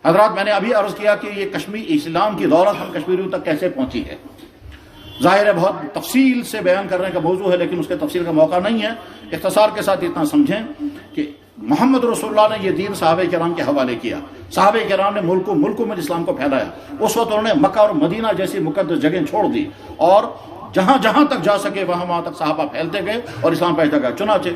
حضرات میں نے ابھی عرض کیا کہ یہ کشمیر اسلام کی دولت ہم کشمیریوں تک کیسے پہنچی ہے. ظاہر ہے بہت تفصیل سے بیان کرنے کا موضوع ہے، لیکن اس کے تفصیل کا موقع نہیں ہے. اختصار کے ساتھ اتنا سمجھیں کہ محمد رسول اللہ نے یہ دین صحابہ کرام کے حوالے کیا. صحابہ کرام نے ملکوں میں اسلام کو پھیلایا. اس وقت انہوں نے مکہ اور مدینہ جیسی مقدس جگہیں چھوڑ دی اور جہاں تک جا سکے وہاں تک صحابہ پھیلتے گئے اور اسلام پھیلتا گیا. چنانچہ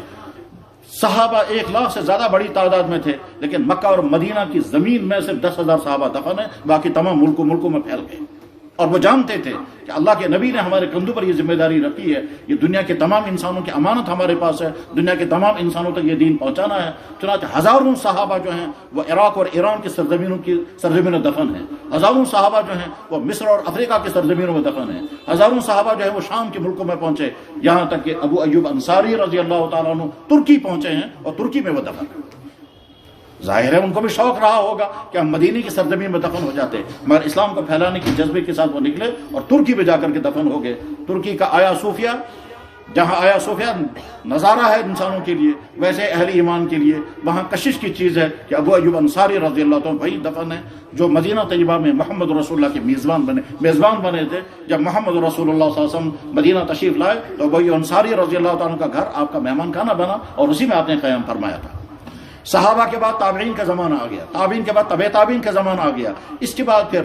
صحابہ 1 لاکھ سے زیادہ بڑی تعداد میں تھے، لیکن مکہ اور مدینہ کی زمین میں صرف 10,000 صحابہ دفن ہیں، باقی تمام ملکوں میں پھیل گئے. اور وہ جانتے تھے کہ اللہ کے نبی نے ہمارے کندھوں پر یہ ذمہ داری رکھی ہے، یہ دنیا کے تمام انسانوں کی امانت ہمارے پاس ہے، دنیا کے تمام انسانوں تک یہ دین پہنچانا ہے. چنانچہ ہزاروں صحابہ جو ہیں وہ عراق اور ایران کی سرزمینوں دفن ہیں. ہزاروں صحابہ جو ہیں وہ مصر اور افریقہ کی سرزمینوں میں دفن ہیں. ہزاروں صحابہ جو ہیں وہ شام کے ملکوں میں پہنچے، یہاں تک کہ ابو ایوب انصاری رضی اللہ تعالیٰ عنہ ترکی پہنچے ہیں اور ترکی میں وہ دفن ہیں. ظاہر ہے ان کو بھی شوق رہا ہوگا کہ ہم مدینے کی سرزمین میں دفن ہو جاتے، مگر اسلام کو پھیلانے کی جذبے کے ساتھ وہ نکلے اور ترکی میں جا کر کے دفن ہو گئے. ترکی کا آیا صوفیہ، جہاں آیا صوفیہ نظارہ ہے انسانوں کے لیے، ویسے اہل ایمان کے لیے وہاں کشش کی چیز ہے کہ ابو ایوب انصاری رضی اللہ عنہ وہی دفن ہے جو مدینہ طیبہ میں محمد رسول اللہ کے میزبان بنے تھے. جب محمد رسول اللہ صلی اللہ علیہ وسلم مدینہ تشریف لائے تو ابو ایوب انصاری رضی اللہ عنہ کا گھر آپ کا مہمان خانہ بنا اور اسی میں آپ نے قیام فرمایا تھا. صحابہ کے بعد تابعین کا زمانہ آ گیا، تابعین کے بعد طبع تابعین کا زمانہ آ گیا. اس کے بعد پھر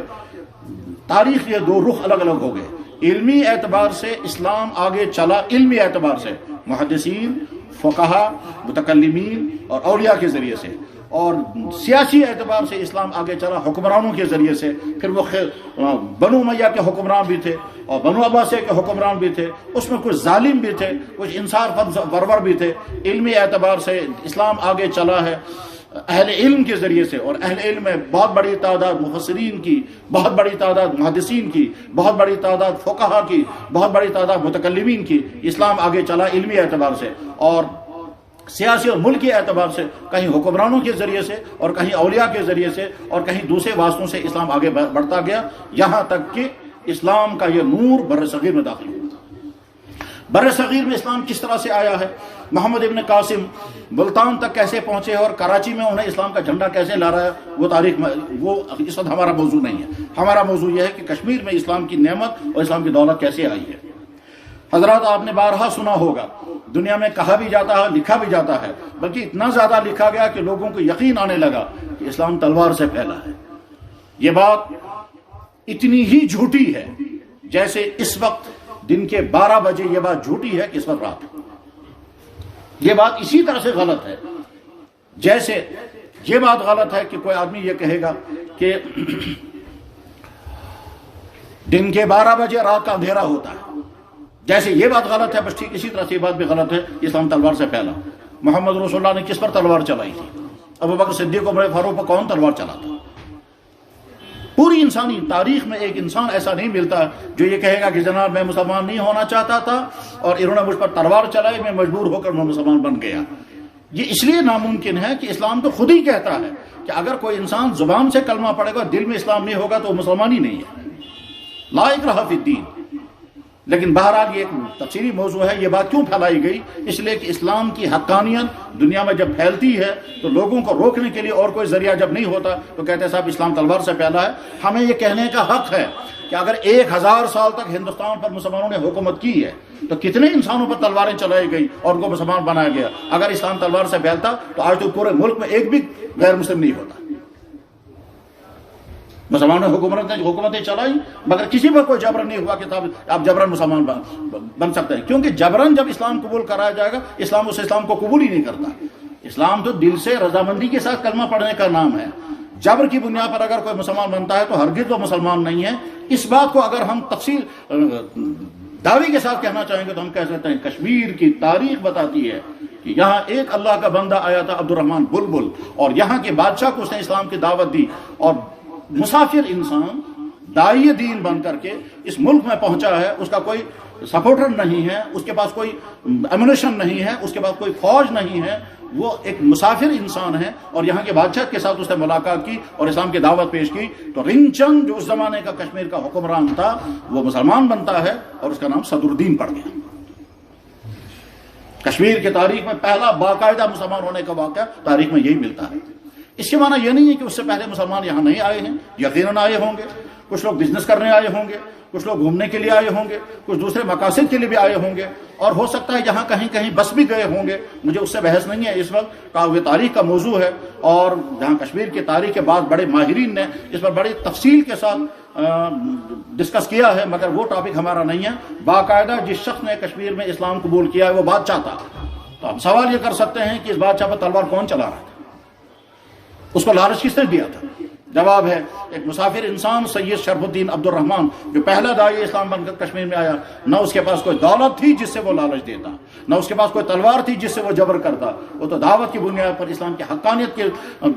تاریخ کے 2 رخ الگ الگ ہو گئے. علمی اعتبار سے اسلام آگے چلا، علمی اعتبار سے محدثین، فقہا، متکلمین اور اولیاء کے ذریعے سے، اور سیاسی اعتبار سے اسلام آگے چلا حکمرانوں کے ذریعے سے. پھر وہ بنو امیہ کے حکمران بھی تھے اور بنو عباسیہ کے حکمران بھی تھے، اس میں کچھ ظالم بھی تھے، کچھ انصاف پرور بھی تھے. علمی اعتبار سے اسلام آگے چلا ہے اہل علم کے ذریعے سے، اور اہل علم میں بہت بڑی تعداد مفسرین کی، بہت بڑی تعداد محدثین کی، بہت بڑی تعداد فقہا کی، بہت بڑی تعداد متکلمین کی. اسلام آگے چلا علمی اعتبار سے، اور سیاسی اور ملکی اعتبار سے کہیں حکمرانوں کے ذریعے سے اور کہیں اولیاء کے ذریعے سے اور کہیں دوسرے واسطوں سے اسلام آگے بڑھتا گیا، یہاں تک کہ اسلام کا یہ نور بر صغیر میں داخل ہوا. بر صغیر میں اسلام کس طرح سے آیا ہے، محمد ابن قاسم ملتان تک کیسے پہنچے اور کراچی میں انہیں اسلام کا جھنڈا کیسے لا رہا ہے، وہ تاریخ میں وہ اس وقت ہمارا موضوع نہیں ہے. ہمارا موضوع یہ ہے کہ کشمیر میں اسلام کی نعمت اور اسلام کی دولت کیسے آئی ہے. حضرات آپ نے بارہا سنا ہوگا، دنیا میں کہا بھی جاتا ہے، لکھا بھی جاتا ہے، بلکہ اتنا زیادہ لکھا گیا کہ لوگوں کو یقین آنے لگا کہ اسلام تلوار سے پھیلا ہے. یہ بات اتنی ہی جھوٹی ہے جیسے اس وقت دن کے 12 بجے یہ بات جھوٹی ہے کہ اس وقت رات ہے. یہ بات اسی طرح سے غلط ہے جیسے یہ بات غلط ہے کہ کوئی آدمی یہ کہے گا کہ دن کے 12 بجے رات کا اندھیرا ہوتا ہے. جیسے یہ بات غلط ہے، بس ٹھیک اسی طرح سے یہ بات بھی غلط ہے اسلام تلوار سے پھیلا. محمد رسول اللہ نے کس پر تلوار چلائی تھی؟ ابوبکر صدیق عمر فاروق پر کون تلوار چلاتا؟ پوری انسانی تاریخ میں ایک انسان ایسا نہیں ملتا جو یہ کہے گا کہ جناب میں مسلمان نہیں ہونا چاہتا تھا اور انہوں نے مجھ پر تلوار چلائی، میں مجبور ہو کر میں مسلمان بن گیا. یہ اس لیے ناممکن ہے کہ اسلام تو خود ہی کہتا ہے کہ اگر کوئی انسان زبان سے کلمہ پڑھے گا، دل میں اسلام نہیں ہوگا تو وہ مسلمان ہی نہیں ہے. لا اکراہ فی الدین. لیکن بہرحال یہ ایک تفصیلی موضوع ہے. یہ بات کیوں پھیلائی گئی؟ اس لیے کہ اسلام کی حقانیت دنیا میں جب پھیلتی ہے تو لوگوں کو روکنے کے لیے اور کوئی ذریعہ جب نہیں ہوتا تو کہتے ہیں صاحب اسلام تلوار سے پھیلا ہے. ہمیں یہ کہنے کا حق ہے کہ اگر 1000 سال تک ہندوستان پر مسلمانوں نے حکومت کی ہے تو کتنے انسانوں پر تلواریں چلائی گئی اور ان کو مسلمان بنایا گیا. اگر اسلام تلوار سے پھیلتا تو آج تو پورے ملک میں ایک بھی غیر مسلم نہیں ہوتا. مسلمانوں نے حکومتیں چلائی مگر کسی پر کوئی جبرن نہیں ہوا کہ آپ جبرن مسلمان بن سکتے ہیں، کیونکہ جبرن جب اسلام قبول کرایا جائے گا اسلام اس اسلام کو قبول ہی نہیں کرتا. اسلام تو دل سے رضامندی کے ساتھ کلمہ پڑھنے کا نام ہے. جبر کی بنیاد پر اگر کوئی مسلمان بنتا ہے تو ہرگز وہ مسلمان نہیں ہے. اس بات کو اگر ہم تفصیل دعوی کے ساتھ کہنا چاہیں گے تو ہم کہہ سکتے ہیں کشمیر کی تاریخ بتاتی ہے کہ یہاں ایک اللہ کا بندہ آیا تھا عبد الرحمن بلبل، اور یہاں کے بادشاہ کو اس نے اسلام کی دعوت دی، اور مسافر انسان داعی دین بن کر کے اس ملک میں پہنچا ہے. اس کا کوئی سپورٹر نہیں ہے، اس کے پاس کوئی ایمونیشن نہیں ہے، اس کے پاس کوئی فوج نہیں ہے. وہ ایک مسافر انسان ہے اور یہاں کے بادشاہ کے ساتھ اس نے ملاقات کی اور اسلام کی دعوت پیش کی. تو رنگ چند جو اس زمانے کا کشمیر کا حکمران تھا وہ مسلمان بنتا ہے اور اس کا نام صدر الدین پڑ گیا. کشمیر کی تاریخ میں پہلا باقاعدہ مسلمان ہونے کا واقعہ تاریخ میں یہی ملتا ہے اس کے معنی یہ نہیں ہے کہ اس سے پہلے مسلمان یہاں نہیں آئے ہیں، یقیناً آئے ہوں گے، کچھ لوگ بزنس کرنے آئے ہوں گے، کچھ لوگ گھومنے کے لیے آئے ہوں گے، کچھ دوسرے مقاصد کے لیے بھی آئے ہوں گے، اور ہو سکتا ہے یہاں کہیں کہیں بس بھی گئے ہوں گے، مجھے اس سے بحث نہیں ہے اس وقت، وہ تاریخ کا موضوع ہے، اور جہاں کشمیر کی تاریخ کے بعد بڑے ماہرین نے اس پر بڑی تفصیل کے ساتھ ڈسکس کیا ہے، مگر وہ ٹاپک ہمارا نہیں ہے۔ باقاعدہ جس شخص نے کشمیر میں اسلام قبول کیا ہے وہ بادشاہ تھا، تو ہم سوال یہ کر سکتے ہیں کہ اس بادشاہ پر تلوار کون چلا رہا تھا، اس کو لالچ کس نے دیا تھا؟ جواب ہے ایک مسافر انسان سید شرف الدین عبد الرحمن، جو پہلا داعی اسلام بن کر کشمیر میں آیا، نہ اس کے پاس کوئی دولت تھی جس سے وہ لالچ دیتا، نہ اس کے پاس کوئی تلوار تھی جس سے وہ جبر کرتا، وہ تو دعوت کی بنیاد پر اسلام کی حقانیت کے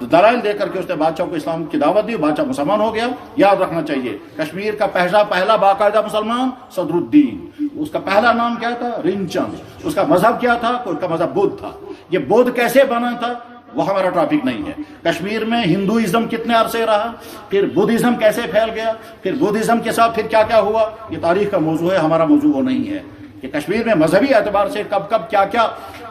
دلائل دے کر کے اس نے بادشاہ کو اسلام کی دعوت دی، بادشاہ مسلمان ہو گیا۔ یاد رکھنا چاہیے کشمیر کا پہلا باقاعدہ مسلمان صدر الدین، اس کا پہلا نام کیا تھا؟ رن چند۔ اس کا مذہب کیا تھا؟ اس کا مذہب بدھ تھا۔ یہ بدھ کیسے بنا تھا وہ ہمارا ٹاپک نہیں ہے۔ کشمیر میں ہندوازم کتنے عرصے رہا، پھر بدھزم کیسے پھیل گیا، پھر بدھزم کے ساتھ پھر کیا کیا ہوا، یہ تاریخ کا موضوع ہے، ہمارا موضوع وہ نہیں ہے کہ کشمیر میں مذہبی اعتبار سے کب کب کیا کیا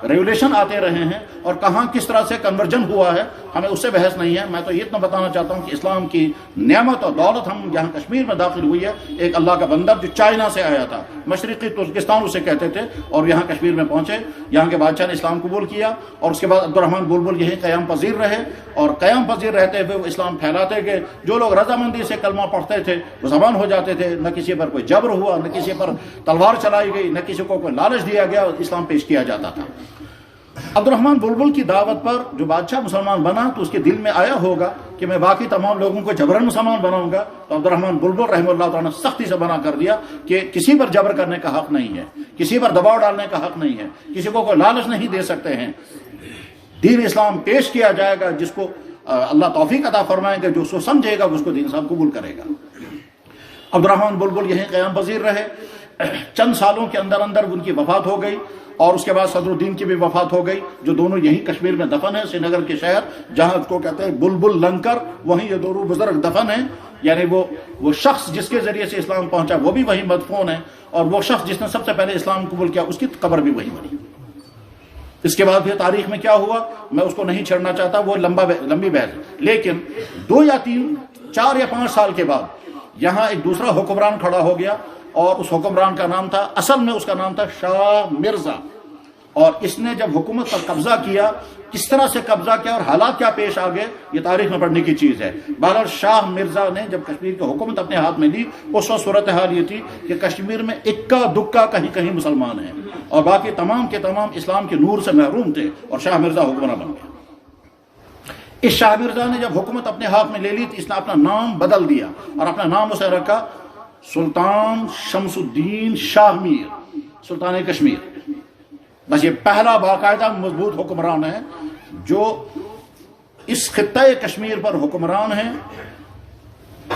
ریولیشن آتے رہے ہیں اور کہاں کس طرح سے کنورجن ہوا ہے، ہمیں اس سے بحث نہیں ہے۔ میں تو یہ اتنا بتانا چاہتا ہوں کہ اسلام کی نعمت اور دولت ہم جہاں کشمیر میں داخل ہوئی ہے، ایک اللہ کا بندر جو چائنا سے آیا تھا، مشرقی ترکستان اسے کہتے تھے، اور یہاں کشمیر میں پہنچے، یہاں کے بادشاہ نے اسلام قبول کیا، اور اس کے بعد عبد الرحمن بلبل یہی قیام پذیر رہے، اور قیام پذیر رہتے ہوئے وہ اسلام پھیلاتے گئے۔ جو لوگ رضامندی سے کلمہ پڑھتے تھے وہ زبان ہو جاتے تھے، نہ کسی پر کوئی جبر ہوا، نہ کسی پر تلوار چلائی گئی، نہ کسی کو کوئی لالچ دیا گیا، اسلام پیش کیا جاتا تھا۔ عبد الرحمن بلبل کی دعوت پر جو بادشاہ مسلمان بنا تو اس کے دل میں آیا ہوگا کہ میں باقی تمام لوگوں کو جبرن مسلمان بناؤں گا، تو عبد الرحمن بلبل رحمہ اللہ تعالیٰ نے سختی سے منع کر دیا کہ کسی پر جبر کرنے کا حق نہیں ہے، کسی پر دباؤ ڈالنے کا حق نہیں ہے، کسی کو کوئی لالچ نہیں دے سکتے ہیں، دین اسلام پیش کیا جائے گا، جس کو اللہ توفیق عطا فرمائیں گے، جو سو سمجھے گا اس کو دین اسلام قبول کرے گا۔ عبد الرحمن بلبل یہیں قیام پذیر رہے، چند سالوں کے اندر اندر ان کی وفات ہو گئی، اور اس کے بعد صدر الدین کی بھی وفات ہو گئی، جو دونوں یہیں کشمیر میں دفن ہیں، سری نگر کے شہر جہاں اس کو کہتے ہیں بلبل لنکر، وہیں یہ دونوں بزرگ دفن ہیں، یعنی وہ شخص جس کے ذریعے سے اسلام پہنچا وہ بھی وہیں مدفون ہے، اور وہ شخص جس نے سب سے پہلے اسلام قبول کیا اس کی قبر بھی وہیں بنی۔ اس کے بعد پھر تاریخ میں کیا ہوا میں اس کو نہیں چھڑنا چاہتا، وہ لمبی بحث ہے، لیکن 2 یا 3 4 یا 5 سال کے بعد یہاں ایک دوسرا حکمران کھڑا ہو گیا، اور اس حکمران کا نام تھا، اصل میں اس کا نام تھا شاہ مرزا، اور اس نے جب حکومت پر قبضہ کیا، کس طرح سے قبضہ کیا اور حالات کیا پیش آ گئے، یہ تاریخ میں پڑھنے کی چیز ہے۔ بہرحال شاہ مرزا نے جب کشمیر کی حکومت اپنے ہاتھ میں لی، اس وقت صورتحال یہ تھی کہ کشمیر میں اکا دکا کہیں کہیں مسلمان ہیں، اور باقی تمام کے تمام اسلام کے نور سے محروم تھے، اور شاہ مرزا حکمراں بن گیا۔ اس شاہ مرزا نے جب حکومت اپنے ہاتھ میں لے لی تو اس نے اپنا نام بدل دیا، اور اپنا نام اسے رکھا سلطان شمس الدین شاہ میر، سلطان کشمیر۔ بس یہ پہلا باقاعدہ مضبوط حکمران ہے جو اس خطہ کشمیر پر حکمران ہیں۔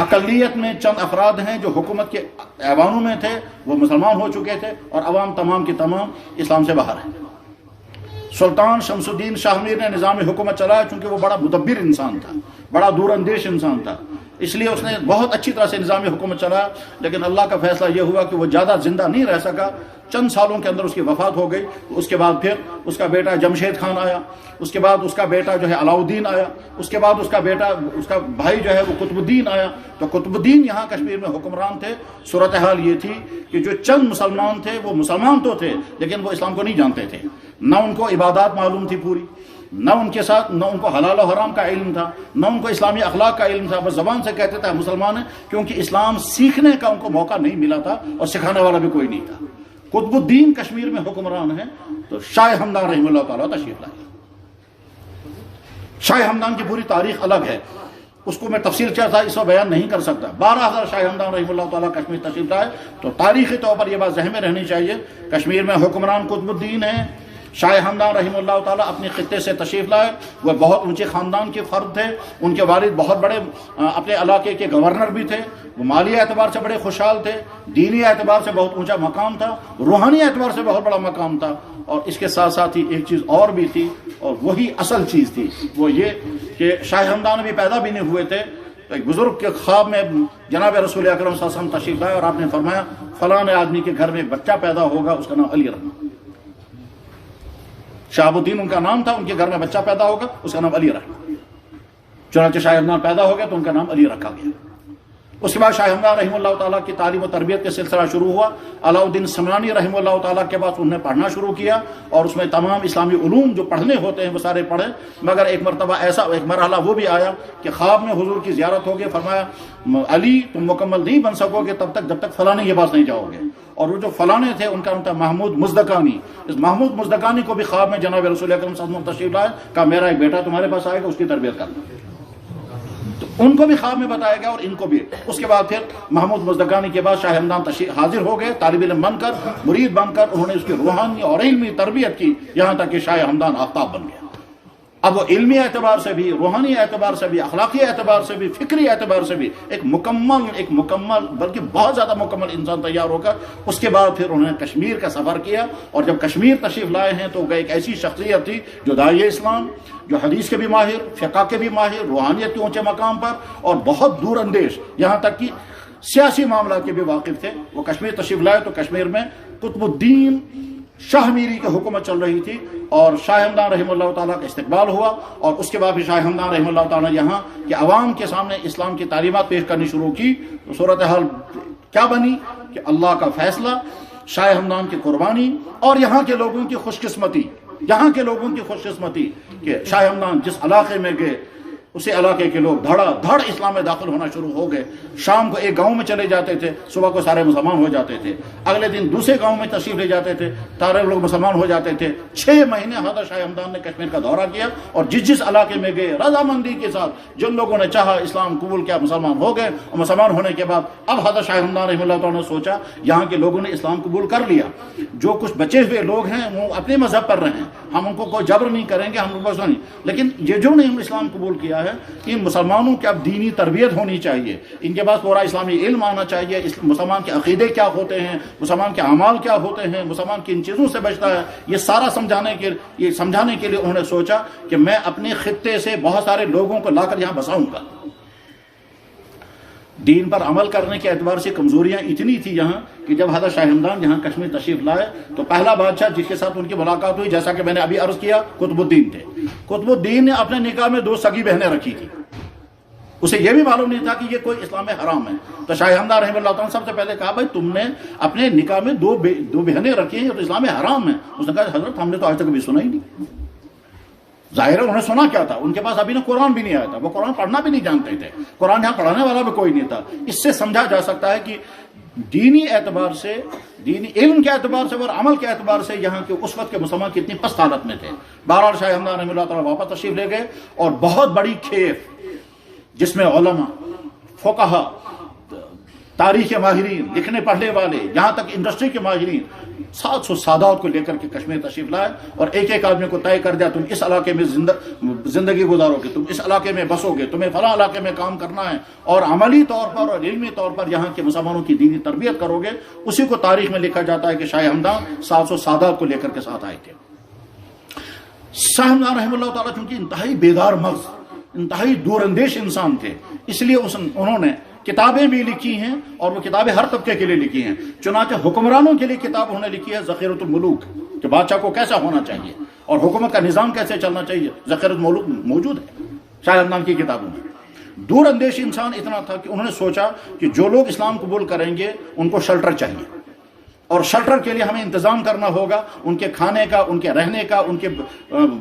اقلیت میں چند افراد ہیں جو حکومت کے ایوانوں میں تھے، وہ مسلمان ہو چکے تھے، اور عوام تمام کی تمام اسلام سے باہر ہیں۔ سلطان شمس الدین شاہ میر نے نظام حکومت چلایا، چونکہ وہ بڑا مدبر انسان تھا، بڑا دور اندیش انسان تھا، اس لیے اس نے بہت اچھی طرح سے نظام حکومت چلایا، لیکن اللہ کا فیصلہ یہ ہوا کہ وہ زیادہ زندہ نہیں رہ سکا، چند سالوں کے اندر اس کی وفات ہو گئی۔ اس کے بعد پھر اس کا بیٹا جمشید خان آیا، اس کے بعد اس کا بیٹا جو ہے علاؤدین آیا، اس کے بعد اس کا بیٹا، اس کا بھائی جو ہے وہ قطب الدین آیا۔ تو قطب الدین یہاں کشمیر میں حکمران تھے۔ صورتحال یہ تھی کہ جو چند مسلمان تھے وہ مسلمان تو تھے لیکن وہ اسلام کو نہیں جانتے تھے، نہ ان کو عبادات معلوم تھی پوری، نہ ان کے ساتھ نہ ان کو حلال و حرام کا علم تھا، نہ ان کو اسلامی اخلاق کا علم تھا، بس زبان سے کہتے تھے مسلمان ہیں، کیونکہ اسلام سیکھنے کا ان کو موقع نہیں ملا تھا اور سکھانے والا بھی کوئی نہیں تھا۔ قطب الدین کشمیر میں حکمران ہیں تو شاہ ہمدان رحمہ اللہ تعالیٰ تشریف لائے۔ شاہ ہمدان کی پوری تاریخ الگ ہے، اس کو میں تفصیل چاہتا اس وقت بیان نہیں کر سکتا۔ 12,000 شاہ ہمدان رحمہ اللہ تعالیٰ کشمیر تشریف لائے، تو تاریخی طور پر یہ بات ذہن میں رہنی چاہیے، کشمیر میں حکمران قطب الدین ہیں۔ شاہ ہمدان رحمہ اللہ تعالیٰ اپنے خطے سے تشریف لائے، وہ بہت اونچے خاندان کے فرد تھے، ان کے والد بہت بڑے اپنے علاقے کے گورنر بھی تھے، وہ مالی اعتبار سے بڑے خوشحال تھے، دینی اعتبار سے بہت اونچا مقام تھا، روحانی اعتبار سے بہت بڑا مقام تھا، اور اس کے ساتھ ساتھ ہی ایک چیز اور بھی تھی، اور وہی اصل چیز تھی، وہ یہ کہ شاہ ہمدان ابھی پیدا بھی نہیں ہوئے تھے، ایک بزرگ کے خواب میں جناب رسول اکرم صلی اللہ علیہ وسلم تشریف لائے، اور آپ نے فرمایا فلاں آدمی کے گھر میں ایک بچہ پیدا ہوگا، اس کا نام علی رحمہ، شہاب الدین ان کا نام تھا، ان کے گھر میں بچہ پیدا ہوگا، اس کا نام علی رحمہ۔ چنانچہ شاہ ہمدان پیدا ہو گئے تو ان کا نام علی رکھا گیا۔ اس کے بعد شاہ ہمدان رحمہ اللہ تعالیٰ کی تعلیم و تربیت کا سلسلہ شروع ہوا۔ علاء الدین سمنانی رحمہ اللہ تعالیٰ کے بعد انہوں نے پڑھنا شروع کیا، اور اس میں تمام اسلامی علوم جو پڑھنے ہوتے ہیں وہ سارے پڑھے، مگر ایک مرتبہ ایسا ایک مرحلہ وہ بھی آیا کہ خواب میں حضور کی زیارت ہو گئی، فرمایا علی تم مکمل نہیں بن سکو گے تب تک جب تک فلانے کے پاس نہیں جاؤ گے، اور وہ جو فلانے تھے ان کا نام تھا محمود مزدکانی۔ اس محمود مزدکانی کو بھی خواب میں جناب رسول اکرم صلی اللہ علیہ وسلم تشریف لائے، کہا میرا ایک بیٹا تمہارے پاس آئے گا، اس کی تربیت کرنا۔ تو ان کو بھی خواب میں بتایا گیا اور ان کو بھی۔ اس کے بعد پھر محمود مزدکانی کے بعد شاہ ہمدان تشریف حاضر ہو گئے، طالب علم بن کر، مرید بن کر انہوں نے اس کی روحانی اور علمی تربیت کی، یہاں تک کہ شاہ ہمدان آفتاب بن گیا۔ اب وہ علمی اعتبار سے بھی، روحانی اعتبار سے بھی، اخلاقی اعتبار سے بھی، فکری اعتبار سے بھی ایک مکمل بلکہ بہت زیادہ مکمل انسان تیار ہو کر اس کے بعد پھر انہوں نے کشمیر کا سفر کیا، اور جب کشمیر تشریف لائے ہیں تو ایک ایسی شخصیت تھی جو داعیہ اسلام، جو حدیث کے بھی ماہر، فقہ کے بھی ماہر، روحانیت کے اونچے مقام پر، اور بہت دور اندیش یہاں تک کہ سیاسی معاملات کے بھی واقف تھے۔ وہ کشمیر تشریف لائے تو کشمیر میں قطب الدین شاہ میری کی حکومت چل رہی تھی، اور شاہ ہمدان رحمہ اللہ تعالیٰ کا استقبال ہوا، اور اس کے بعد بھی شاہ ہمدان رحمہ اللہ تعالیٰ نے یہاں کے عوام کے سامنے اسلام کی تعلیمات پیش کرنی شروع کی۔ تو صورتحال کیا بنی کہ اللہ کا فیصلہ، شاہ ہمدان کی قربانی، اور یہاں کے لوگوں کی خوش قسمتی کہ شاہ ہمدان جس علاقے میں گئے اسی علاقے کے لوگ دھڑا دھڑ اسلام میں داخل ہونا شروع ہو گئے۔ شام کو ایک گاؤں میں چلے جاتے تھے، صبح کو سارے مسلمان ہو جاتے تھے، اگلے دن دوسرے گاؤں میں تشریف لے جاتے تھے، سارے لوگ مسلمان ہو جاتے تھے۔ 6 مہینے حضرت شاہ ہمدان نے کشمیر کا دورہ کیا، اور جس علاقے میں گئے رضامندی کے ساتھ جن لوگوں نے چاہا اسلام قبول کیا، مسلمان ہو گئے، اور مسلمان ہونے کے بعد اب حضرت شاہ ہمدان رحمہ اللہ تعالیٰ نے سوچا یہاں کے لوگوں نے اسلام قبول کر لیا، جو کچھ بچے ہوئے لوگ ہیں وہ اپنے مذہب پر رہیں، ہم ان کو کوئی جبر نہیں کریں گے، ہم بس نہیں، لیکن یہ جو نے ہم اسلام قبول کیا ہے ان مسلمانوں کی اب دینی تربیت ہونی چاہیے، ان کے پاس پورا اسلامی علم آنا چاہیے، مسلمان کے عقیدے کیا ہوتے ہیں، مسلمان کے اعمال کیا ہوتے ہیں، مسلمان کن چیزوں سے بچتا ہے، یہ سارا سمجھانے کے لیے انہوں نے سوچا کہ میں اپنے خطے سے بہت سارے لوگوں کو لا کر یہاں بساؤں گا۔ دین پر عمل کرنے کے اعتبار سے کمزوریاں اتنی تھی یہاں کہ جب حضرت شاہ ہمدان یہاں کشمیر تشریف لائے تو پہلا بادشاہ جس کے ساتھ ان کی ملاقات ہوئی، جیسا کہ میں نے ابھی عرض کیا، قطب الدین تھے۔ قطب الدین نے اپنے نکاح میں 2 سگی بہنیں رکھی تھی، اسے یہ بھی معلوم نہیں تھا کہ یہ کوئی اسلام میں حرام ہے۔ تو شاہ ہمدان رحمہ اللہ تعالیٰ سب سے پہلے کہا بھائی تم نے اپنے نکاح میں 2 بہنیں رکھی ہیں، یہ تو اسلام میں حرام ہے۔ اس نے کہا حضرت ہم نے تو آج تک کبھی سنا ہی نہیں۔ ظاہر ہے انہوں نے سنا کیا تھا، ان کے پاس ابھی قرآن بھی نہیں آیا تھا، وہ قرآن پڑھنا بھی نہیں جانتے تھے، قرآن یہاں پڑھانے والا بھی کوئی نہیں تھا۔ اس سے سمجھا جا سکتا ہے کہ دینی اعتبار سے، دینی علم کے اعتبار سے اور عمل کے اعتبار سے یہاں کے اس وقت کے مسلمان کتنی پست حالت میں تھے۔ بہرحال شاہ ہمدان رحمہ اللہ تعالیٰ واپس تشریف لے گئے، اور بہت بڑی کھیپ جس میں علماء، فقہا، تاریخ کے ماہرین، لکھنے پڑھنے والے، یہاں تک انڈسٹری کے ماہرین 700 سادات کو لے کر کے کشمیر تشریف لائے، اور ایک ایک آدمی کو طے کر دیا تم اس علاقے میں زندگی گزارو گے، تم اس علاقے میں بسو گے، تمہیں فلاں علاقے میں کام کرنا ہے، اور عملی طور پر اور علمی طور پر یہاں کے مسلمانوں کی دینی تربیت کرو گے۔ اسی کو تاریخ میں لکھا جاتا ہے کہ شاہ ہمدان 700 سادات کو لے کر کے ساتھ آئے تھے۔ شاہ ہمدان رحمہ اللہ تعالیٰ چونکہ انتہائی بیدار مغز، انتہائی دور اندیش انسان تھے، اس لیے انہوں نے کتابیں بھی لکھی ہیں، اور وہ کتابیں ہر طبقے کے لیے لکھی ہیں۔ چنانچہ حکمرانوں کے لیے کتاب انہوں نے لکھی ہے ذخیرۃ الملوک، کہ بادشاہ کو کیسا ہونا چاہیے اور حکومت کا نظام کیسے چلنا چاہیے، ذخیرۃ الملوک موجود ہے شاہ ہمدان کی کتابوں میں۔ دور اندیش انسان اتنا تھا کہ انہوں نے سوچا کہ جو لوگ اسلام قبول کریں گے ان کو شیلٹر چاہیے، اور شیلٹر کے لیے ہمیں انتظام کرنا ہوگا، ان کے کھانے کا، ان کے رہنے کا، ان کے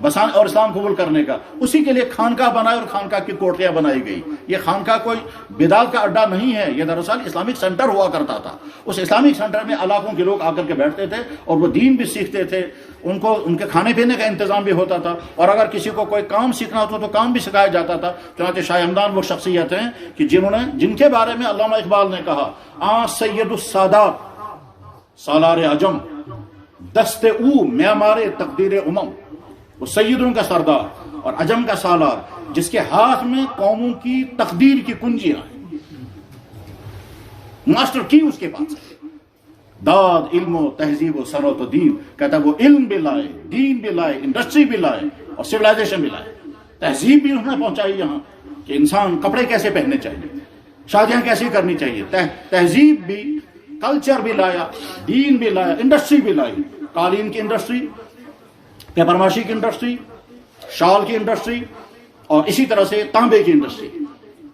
بسانے اور اسلام قبول کرنے کا۔ اسی کے لیے خانقاہ بنائے اور خانقاہ کی کوٹریاں بنائی گئی۔ یہ خانقاہ کوئی بدعت کا اڈا نہیں ہے، یہ دراصل اسلامک سینٹر ہوا کرتا تھا۔ اس اسلامک سینٹر میں علاقوں کے لوگ آ کر کے بیٹھتے تھے، اور وہ دین بھی سیکھتے تھے، ان کو ان کے کھانے پینے کا انتظام بھی ہوتا تھا، اور اگر کسی کو کوئی کام سیکھنا ہوتا تو کام بھی سکھایا جاتا تھا۔ چنانچہ شاہ ہمدان وہ شخصیت ہیں کہ جن کے بارے میں علامہ اقبال نے کہا سید السادات سالار عجم دست او معمار تقدیر امم، وہ سیدوں کا سردار اور عجم کا سالار، جس کے ہاتھ میں قوموں کی تقدیر کی کنجیاں ہیں، ماسٹر کی اس کے پاس ہے۔ داد علم و تہذیب و صنعت و دین، کہتا ہے وہ علم بھی لائے، دین بھی لائے، انڈسٹری بھی لائے، اور سویلائزیشن بھی لائے۔ تہذیب بھی انہوں نے پہنچائی یہاں کہ انسان کپڑے کیسے پہننے چاہیے، شادیاں کیسے کرنی چاہیے، تہذیب بھی، کلچر بھی لایا، دین بھی لایا، انڈسٹری بھی لائی، قالین کی انڈسٹری، پیپر ماشی کی انڈسٹری، شال کی انڈسٹری، اور اسی طرح سے تانبے کی انڈسٹری،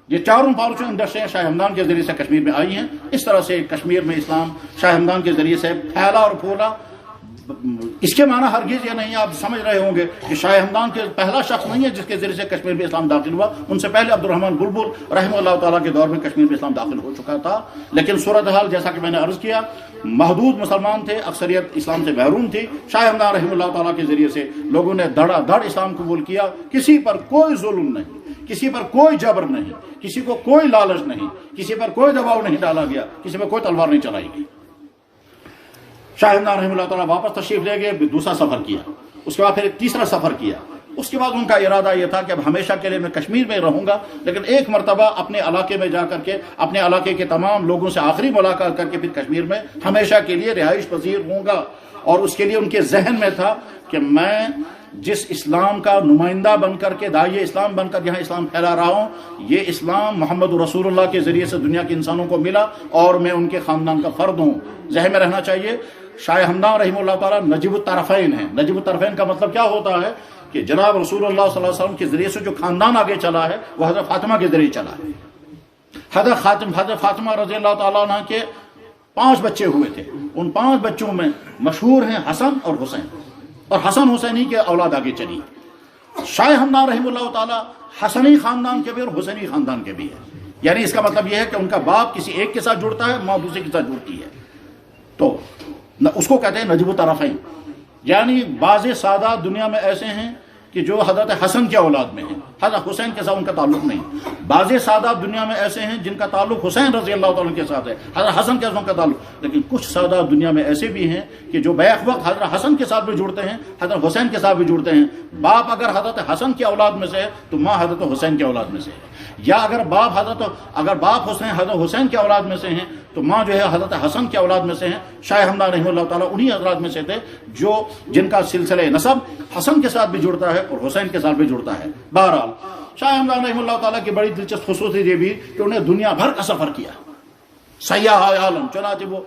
یہ چاروں پانچوں انڈسٹریاں شاہ ہمدان کے ذریعے سے کشمیر میں آئی ہیں۔ اس طرح سے کشمیر میں اسلام شاہ ہمدان کے ذریعے سے پھیلا اور پھولا۔ اس کے معنی ہرگز یہ نہیں، آپ سمجھ رہے ہوں گے کہ شاہ ہمدان کے پہلا شخص نہیں ہے جس کے ذریعے سے کشمیر میں اسلام داخل ہوا، ان سے پہلے عبد الرحمن بلبل رحمہ اللہ تعالیٰ کے دور میں کشمیر میں اسلام داخل ہو چکا تھا۔ لیکن صورتحال جیسا کہ میں نے عرض کیا، محدود مسلمان تھے، اکثریت اسلام سے محروم تھی۔ شاہ ہمدان رحمہ اللہ تعالیٰ کے ذریعے سے لوگوں نے دھڑا دھڑ اسلام قبول کیا، کسی پر کوئی ظلم نہیں، کسی پر کوئی جبر نہیں، کسی کو کوئی لالچ نہیں، کسی پر کوئی دباؤ نہیں ڈالا گیا، کسی پر کوئی تلوار نہیں چلائی گئی۔ شاہ ہمدان رحمہ اللہ تعالیٰ واپس تشریف لے گئے، دوسرا سفر کیا، اس کے بعد پھر ایک تیسرا سفر کیا۔ اس کے بعد ان کا ارادہ یہ تھا کہ اب ہمیشہ کے لیے میں کشمیر میں رہوں گا، لیکن ایک مرتبہ اپنے علاقے میں جا کر کے اپنے علاقے کے تمام لوگوں سے آخری ملاقات کر کے پھر کشمیر میں ہمیشہ کے لیے رہائش پذیر ہوں گا۔ اور اس کے لیے ان کے ذہن میں تھا کہ میں جس اسلام کا نمائندہ بن کر کے، داعی اسلام بن کر یہاں اسلام پھیلا رہا ہوں، یہ اسلام محمد رسول اللہ کے ذریعے سے دنیا کے انسانوں کو ملا اور میں ان کے خاندان کا فرد ہوں۔ ذہن میں رہنا چاہیے، شاہ ہمدان رحمہ اللہ تعالیٰ نجیب الطرفین ہیں۔ نجیب الطرفین کا مطلب کیا ہوتا ہے کہ جناب رسول اللہ صلی اللہ علیہ وسلم کے ذریعے سے جو خاندان آگے چلا ہے وہ حضرت فاطمہ کے ذریعے چلا ہے۔ حضرت فاطمہ رضی اللہ تعالیٰ عنہ کے 5 بچے ہوئے تھے، ان 5 بچوں میں مشہور ہیں حسن اور حسین، اور حسن حسینی کے اولاد آگے چلی۔ شاہ ہمدان رحمہ اللہ تعالیٰ حسنی خاندان کے بھی اور حسینی خاندان کے بھی ہے، یعنی اس کا مطلب یہ ہے کہ ان کا باپ کسی ایک کے ساتھ جڑتا ہے، ماں دوسرے کے ساتھ جڑتی ہے، تو اس کو کہتے ہیں نجیب الطرفین۔ یعنی بعض سادات دنیا میں ایسے ہیں کہ جو حضرت حسن کے اولاد میں ہیں، حضرت حسین کے ساتھ ان کا تعلق نہیں۔ بعض سادات دنیا میں ایسے ہیں جن کا تعلق حسین رضی اللہ تعالیٰ کے ساتھ ہے، حضرت حسن کے ساتھ ان کا تعلق، لیکن کچھ سادات دنیا میں ایسے بھی ہیں کہ جو بیک وقت حضرت حسن کے ساتھ بھی جڑتے ہیں، حضرت حسین کے ساتھ بھی جڑتے ہیں۔ باپ اگر حضرت حسن کی اولاد میں سے ہے تو ماں حضرت حسین کی اولاد میں سے ہے، یا اگر باپ حضرت حسین کی اولاد میں سے ہیں تو ماں جو ہے حضرت حسن کی اولاد میں سے ہیں۔ شاہ ہمدان رحمہ اللہ تعالیٰ انہی حضرات میں سے تھے جن کا سلسلہ نسب حسن کے ساتھ بھی جڑتا ہے اور حسین کے ساتھ بھی جڑتا ہے۔ بہرحال شاہ ہمدان رحمہ اللہ تعالیٰ کی بڑی دلچسپ خصوصیت یہ بھی کہ انہیں دنیا بھر کا سفر کیا، سیاح عالم، چنانچہ وہ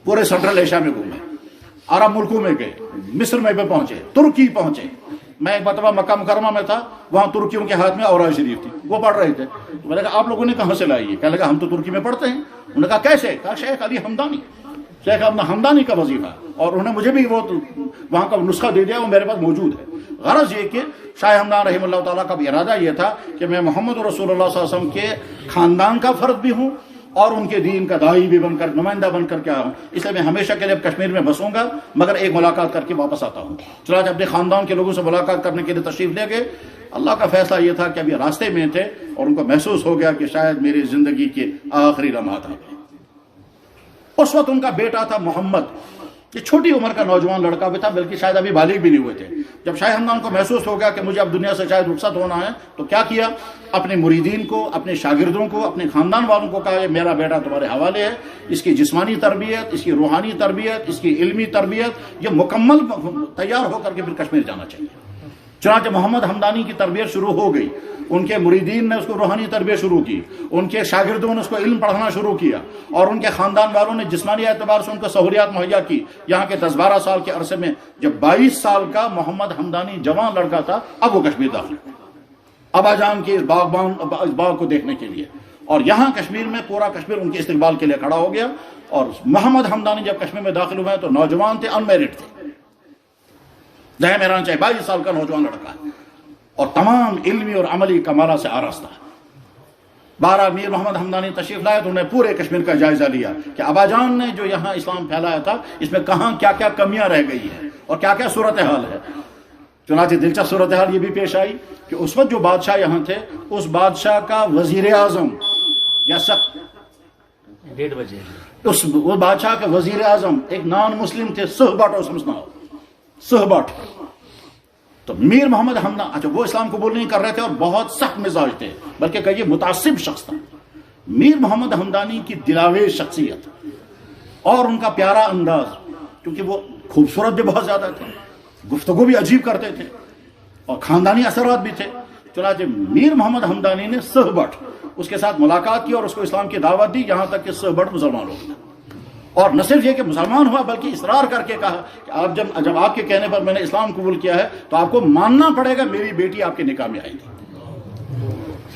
پورے سینٹرل ایشیا میں گھومے، عرب ملکوں میں گئے، مصر میں بھی پہنچے، ترکی پہنچے۔ میں ایک مرتبہ مکہ مکرمہ میں تھا، وہاں ترکیوں کے ہاتھ میں اوراد شریف تھی، وہ پڑھ رہے تھے، میں نے کہا آپ لوگوں نے کہاں سے لائی ہے؟ کہنے لگا ہم تو ترکی میں پڑھتے ہیں۔ انہوں نے کہا کیسے؟ کہا شیخ علی ہمدانی، شیخ ہمدانی کا وظیفہ، اور انہوں نے مجھے بھی وہ وہاں کا نسخہ دے دیا، وہ میرے پاس موجود ہے۔ غرض یہ کہ شاہ ہمدان رحمہ اللہ تعالیٰ کا بھی ارادہ یہ تھا کہ میں محمد رسول اللہ صلی اللہ علیہ وسلم کے خاندان کا فرد بھی ہوں اور ان کے دین کا داعی بھی بن کر، نمائندہ بن کر کے آیا ہوں، اس لیے میں ہمیشہ کے لیے اب کشمیر میں بسوں گا، مگر ایک ملاقات کر کے واپس آتا ہوں۔ چنانچہ اپنے خاندان کے لوگوں سے ملاقات کرنے کے لیے تشریف لے گئے۔ اللہ کا فیصلہ یہ تھا کہ ابھی راستے میں تھے اور ان کو محسوس ہو گیا کہ شاید میری زندگی کے آخری لمحات آ گئے۔ اس وقت ان کا بیٹا تھا محمد، یہ چھوٹی عمر کا نوجوان لڑکا بھی تھا، بلکہ شاید ابھی بالغ بھی نہیں ہوئے تھے۔ جب شاہ ہمدان کو محسوس ہو گیا کہ مجھے اب دنیا سے شاید رخصت ہونا ہے تو کیا کیا، اپنے مریدین کو، اپنے شاگردوں کو، اپنے خاندان والوں کو کہا یہ میرا بیٹا تمہارے حوالے ہے، اس کی جسمانی تربیت، اس کی روحانی تربیت، اس کی علمی تربیت، یہ مکمل تیار ہو کر کے پھر کشمیر جانا چاہیے۔ چنانچہ محمد ہمدانی کی تربیت شروع ہو گئی، ان کے مریدین نے اس کو روحانی تربیت شروع کی، ان کے شاگردوں نے اس کو علم پڑھانا شروع کیا، اور ان کے خاندان والوں نے جسمانی اعتبار سے ان کو سہولیات مہیا کی۔ یہاں کے 10-12 سال کے عرصے میں جب 22 سال کا محمد ہمدانی جوان لڑکا تھا، اب وہ کشمیر داخل ہوا ابا جان کے اس باغ کو دیکھنے کے لیے، اور یہاں کشمیر میں پورا کشمیر ان کے استقبال کے لیے کھڑا ہو گیا۔ اور محمد ہمدانی جب کشمیر میں داخل ہوئے تو نوجوان تھے، انمیرڈ تھے، ذہن میں رہنا چاہیے 22 سال کا نوجوان لڑکا ہے اور تمام علمی اور عملی کمالات سے آراستہ۔ بہرحال میر محمد ہمدانی تشریف لائے تو انہوں نے پورے کشمیر کا جائزہ لیا کہ ابا جان نے جو یہاں اسلام پھیلایا تھا اس میں کہاں کیا کیا کمیاں رہ گئی ہیں اور کیا کیا صورتحال ہے۔ چنانچہ دلچسپ صورتحال یہ بھی پیش آئی کہ اس وقت جو بادشاہ یہاں تھے، اس بادشاہ کا وزیر اعظم یا اس بادشاہ کے وزیر اعظم ایک نان مسلم تھے، سہبٹ۔ تو میر محمد ہمدانی، اچھا وہ اسلام قبول نہیں کر رہے تھے اور بہت سخت مزاج تھے، بلکہ کہیے متعصب شخص تھا۔ میر محمد ہمدانی کی دلاویز شخصیت اور ان کا پیارا انداز، کیونکہ وہ خوبصورت بھی بہت زیادہ تھے، گفتگو بھی عجیب کرتے تھے اور خاندانی اثرات بھی تھے۔ چنانچہ میر محمد ہمدانی نے سہبٹ اس کے ساتھ ملاقات کی اور اس کو اسلام کی دعوت دی، یہاں تک کہ سہبٹ مسلمان ہو گیا۔ اور نہ صرف یہ کہ مسلمان ہوا بلکہ اصرار کر کے کہا کہ آپ جب آپ کے کہنے پر میں نے اسلام قبول کیا ہے تو آپ کو ماننا پڑے گا، میری بیٹی آپ کے نکاح میں آئے گی۔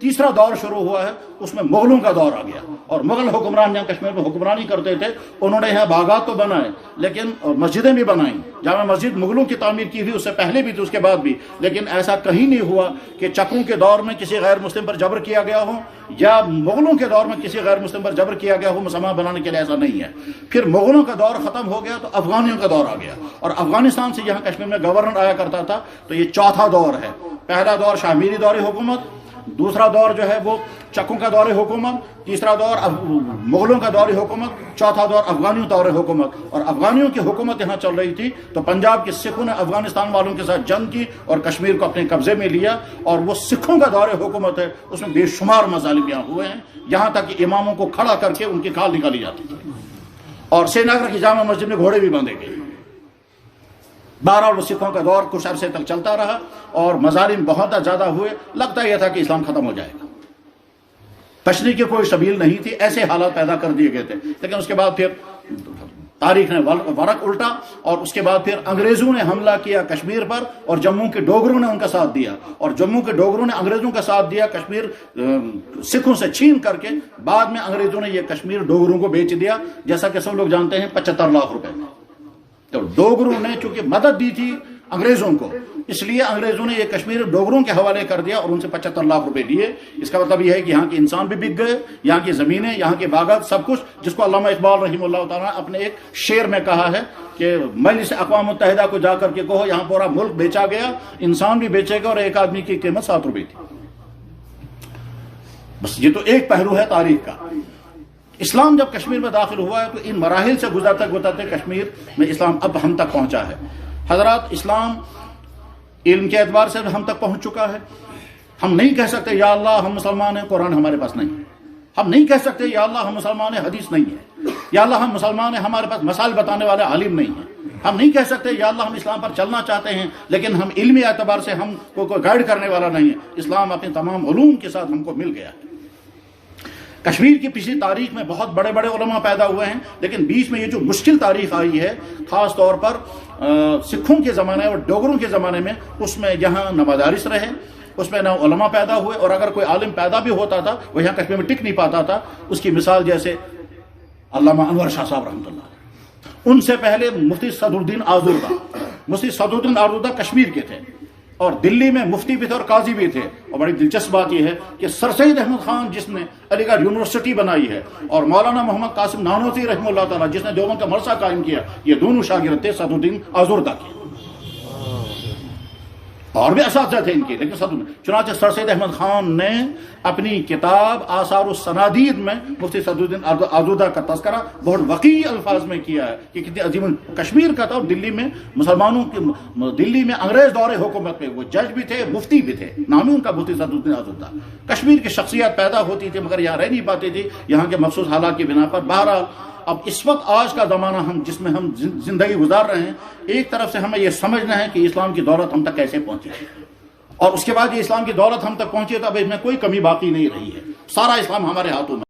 تیسرا دور شروع ہوا ہے، اس میں مغلوں کا دور آ گیا، اور مغل حکمران جہاں کشمیر میں حکمرانی کرتے تھے، انہوں نے یہاں باغات تو بنائے لیکن اور مسجدیں بھی بنائیں۔ جامع مسجد مغلوں کی تعمیر کی ہوئی، اس سے پہلے بھی تھی، اس کے بعد بھی، لیکن ایسا کہیں نہیں ہوا کہ چکوں کے دور میں کسی غیر مسلم پر جبر کیا گیا ہو یا مغلوں کے دور میں کسی غیر مسلم پر جبر کیا گیا ہو مسلمان بنانے کے لیے، ایسا نہیں ہے۔ پھر مغلوں کا دور ختم ہو گیا تو افغانیوں کا دور آ گیا، اور افغانستان سے یہاں کشمیر میں گورنر آیا کرتا تھا، تو یہ چوتھا دور ہے۔ پہلا دور شاہ میری دور حکومت، دوسرا دور جو ہے وہ چکوں کا دور حکومت، تیسرا دور مغلوں کا دور حکومت، چوتھا دور افغانیوں دور حکومت۔ اور افغانیوں کی حکومت یہاں چل رہی تھی تو پنجاب کے سکھوں نے افغانستان والوں کے ساتھ جنگ کی اور کشمیر کو اپنے قبضے میں لیا، اور وہ سکھوں کا دور حکومت ہے، اس میں بے شمار مظالم یہاں ہوئے ہیں، یہاں تک کہ اماموں کو کھڑا کر کے ان کی کھال نکالی جاتی تھی، اور سری نگر کی جامع مسجد میں گھوڑے بھی باندھے گئے۔ بہرحال وہ سکھوں کا دور کچھ عرصے تک چلتا رہا اور مظالم بہت زیادہ ہوئے، لگتا یہ تھا کہ اسلام ختم ہو جائے گا، تشریح کی کوئی سبیل نہیں تھی، ایسے حالات پیدا کر دیے گئے تھے۔ لیکن اس کے بعد پھر تاریخ نے ورق الٹا، اور اس کے بعد پھر انگریزوں نے حملہ کیا کشمیر پر، اور جموں کے ڈوگروں نے ان کا ساتھ دیا، اور جموں کے ڈوگروں نے انگریزوں کا ساتھ دیا، کشمیر سکھوں سے چھین کر کے بعد میں انگریزوں نے یہ کشمیر ڈوگروں کو بیچ دیا، جیسا کہ سب لوگ جانتے ہیں 75 لاکھ روپے میں۔ تو ڈوگروں نے چونکہ مدد دی تھی انگریزوں کو، اس لیے انگریزوں نے یہ کشمیر ڈوگروں کے حوالے کر دیا اور ان سے 75 لاکھ روپے لیے۔ اس کا مطلب یہ ہے کہ یہاں کے انسان بھی بک گئے، یہاں کی زمینیں، یہاں کے باغات، سب کچھ، جس کو علامہ اقبال رحمہ اللہ تعالیٰ نے اپنے ایک شعر میں کہا ہے کہ مجلس اقوام متحدہ کو جا کر کے کہو یہاں پورا ملک بیچا گیا، انسان بھی بیچے گا، اور ایک آدمی کی قیمت 7 روپے تھی۔ بس یہ تو ایک پہلو ہے تاریخ کا۔ اسلام جب کشمیر میں داخل ہوا ہے تو ان مراحل سے گزرتے گزرتے کشمیر میں اسلام اب ہم تک پہنچا ہے۔ حضرات، اسلام علم کے اعتبار سے ہم تک پہنچ چکا ہے۔ ہم نہیں کہہ سکتے یا اللہ ہم مسلمان ہیں، قرآن ہمارے پاس نہیں ہے۔ ہم نہیں کہہ سکتے یا اللہ ہم مسلمان ہیں، حدیث نہیں ہے۔ یا اللہ ہم مسلمان ہیں، ہمارے پاس مسائل بتانے والے عالم نہیں ہیں۔ ہم نہیں کہہ سکتے یا اللہ ہم اسلام پر چلنا چاہتے ہیں، لیکن ہم علمی اعتبار سے ہم کو کوئی گائیڈ کرنے والا نہیں ہے۔ اسلام اپنے تمام علوم کے ساتھ ہم کو مل گیا ہے۔ کشمیر کی پچھلی تاریخ میں بہت بڑے بڑے علماء پیدا ہوئے ہیں، لیکن بیچ میں یہ جو مشکل تاریخ آئی ہے، خاص طور پر سکھوں کے زمانے اور ڈوگروں کے زمانے میں، اس میں یہاں نہ مدارس رہے، اس میں نہ علماء پیدا ہوئے، اور اگر کوئی عالم پیدا بھی ہوتا تھا وہ یہاں کشمیر میں ٹک نہیں پاتا تھا۔ اس کی مثال جیسے علامہ انور شاہ صاحب رحمۃ اللہ، ان سے پہلے مفتی صدر الدین آزردہ۔ مفتی صدر الدین آزردہ کشمیر کے تھے، اور دلی میں مفتی بھی تھے اور قاضی بھی تھے۔ اور بڑی دلچسپ بات یہ ہے کہ سر سید احمد خان جس نے علی گڑھ یونیورسٹی بنائی ہے، اور مولانا محمد قاسم نانوتوی رحمہ اللہ تعالیٰ جس نے دیوبند کا مدرسہ قائم کیا، یہ دونوں شاگرد تھے صدر الدین آزردہ کے۔ اور بھی اساتذہ تھے ان کے، لیکن چنانچہ سر سید احمد خان نے اپنی کتاب آثار السنادید میں مفتی صدر الدین آزردہ کا تذکرہ بہت وقیع الفاظ میں کیا ہے کہ کتنی عظیم کشمیر کا تھا، اور دلی میں مسلمانوں کے، دلی میں انگریز دور حکومت میں وہ جج بھی تھے، مفتی بھی تھے، نام ہی ان کا مفتی صدر الدین آزردہ۔ کشمیر کی شخصیت پیدا ہوتی تھی مگر یہاں رہ نہیں پاتی تھی یہاں کے مخصوص حالات کی بنا پر۔ بہرحال اب اس وقت آج کا زمانہ ہم جس میں ہم زندگی گزار رہے ہیں، ایک طرف سے ہمیں یہ سمجھنا ہے کہ اسلام کی دولت ہم تک کیسے پہنچی ہے، اور اس کے بعد یہ اسلام کی دولت ہم تک پہنچی ہے تو اب اس میں کوئی کمی باقی نہیں رہی ہے، سارا اسلام ہمارے ہاتھوں میں۔